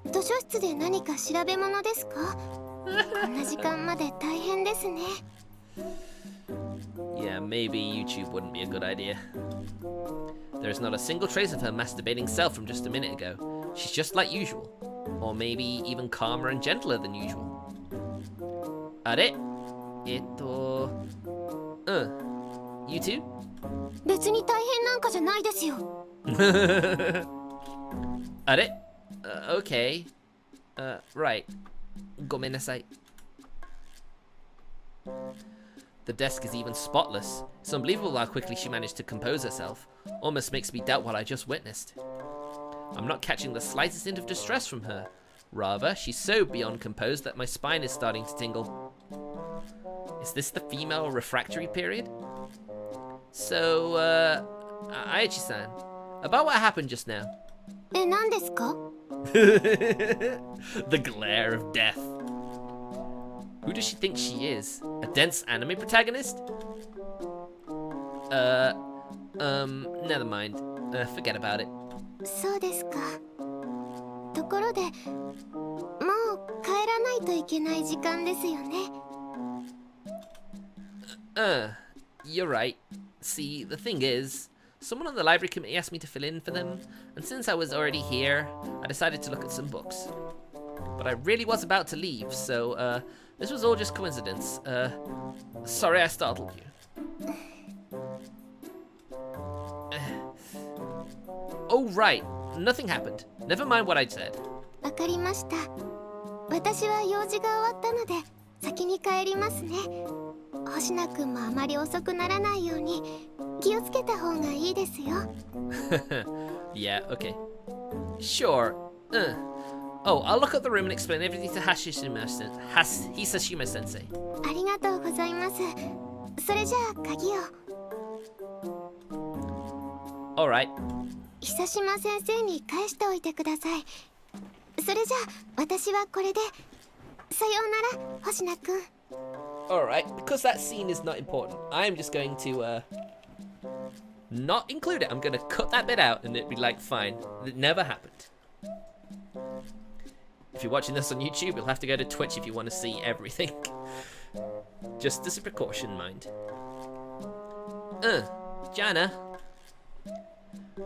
図書室で何か調べ物ですか？こんな時間まで大変ですね。Yeah, maybe YouTube wouldn't be a good idea. There is not a single trace of her masturbating self from just a minute ago. She's just like usual. Or maybe even calmer and gentler than usual. あれYouTube? 別に大変なんかじゃないですよ。あれOkay. Right. ごめんなさい. The desk is even spotless. It's unbelievable how quickly she managed to compose herself. Almost makes me doubt what I just witnessed. I'm not catching the slightest hint of distress from her. Rather, she's so beyond composed that my spine is starting to tingle. Is this the female refractory period? So, Ayachi-san, about what happened just now? 何ですか? The glare of death. Who does she think she is? A dense anime protagonist? Never mind. Forget about it. そうですか。ところで、もう帰らないといけない時間ですよね。You're right. See, the thing is, someone on the library committee asked me to fill in for them, and since I was already here, I decided to look at some books. But I really was about to leave, so, this was all just coincidence. Sorry I startled you. Oh, right. Nothing happened. Never mind what I said. わかりました。私は用事が終わったので、先に帰りますね。星名くんもあまり遅くならないように気をつけた方がいいですよ。Yeah, okay. Sure. Oh, I'll look up the room and explain everything to Hisashima sensei. ありがとうございます。それじゃあ鍵を。Alright. 久島先生に返しておいてください。それじゃあ私はこれで。さようなら、星名くん。Alright, because that scene is not important, I'm just going to, not include it. I'm going to cut that bit out and it'd be like, fine, it never happened. If you're watching this on YouTube, you'll have to go to Twitch if you want to see everything. Just as a precaution, mind. Jana.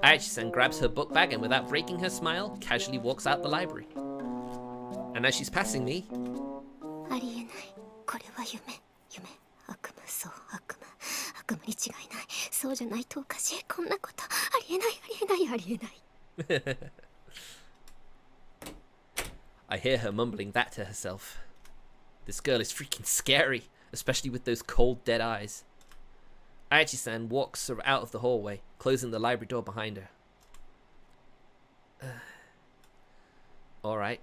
Ayachi-san grabs her book bag and without breaking her smile, casually walks out the library. And as she's passing me... ありえない。これは夢。悪夢、そう、悪夢に違いない。そうじゃないとおかしい。こんなこと。ありえない。I hear her mumbling that to herself. This girl is freaking scary, especially with those cold, dead eyes. Ayachi-san walks her out of the hallway, closing the library door behind her. Alright.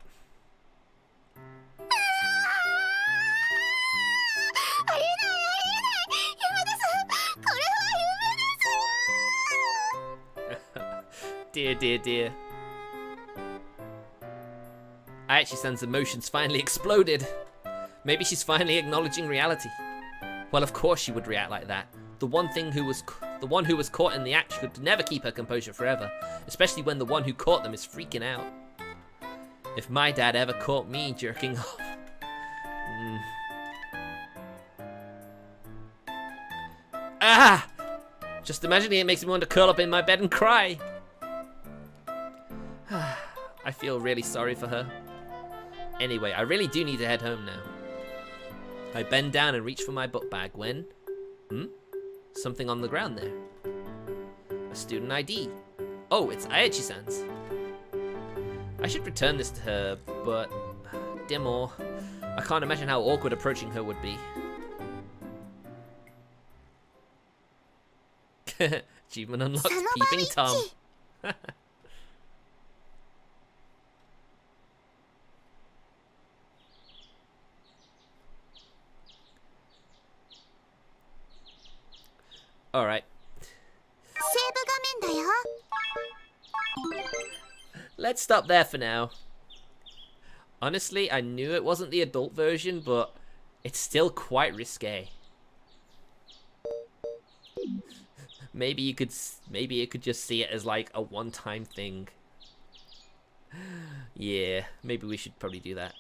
Dear. Ayachi-san's emotions finally exploded. Maybe she's finally acknowledging reality. Well, of course she would react like that. The one who was caught in the act could never keep her composure forever, especially when the one who caught them is freaking out. If my dad ever caught me jerking off. Ah! Just imagining it makes me want to curl up in my bed and cry. I feel really sorry for her. Anyway, I really do need to head home now. I bend down and reach for my book bag when... something on the ground there. A student ID. Oh, it's Ayachi-san's. I should return this to her, but... Demo. I can't imagine how awkward approaching her would be. Achievement unlocked, Peeping Tom. Alright. Let's stop there for now. Honestly, I knew it wasn't the adult version, but it's still quite risque. Maybe you could just see it as like a one-time thing. Yeah, maybe we should probably do that.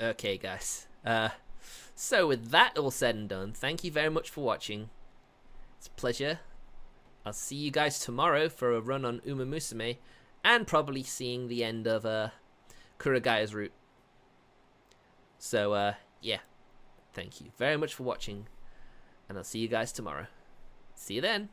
Okay, guys. So with that all said and done, thank you very much for watching. It's a pleasure. I'll see you guys tomorrow for a run on Uma Musume, and probably seeing the end of Kuragaya's route. So yeah, thank you very much for watching, and I'll see you guys tomorrow. See you then.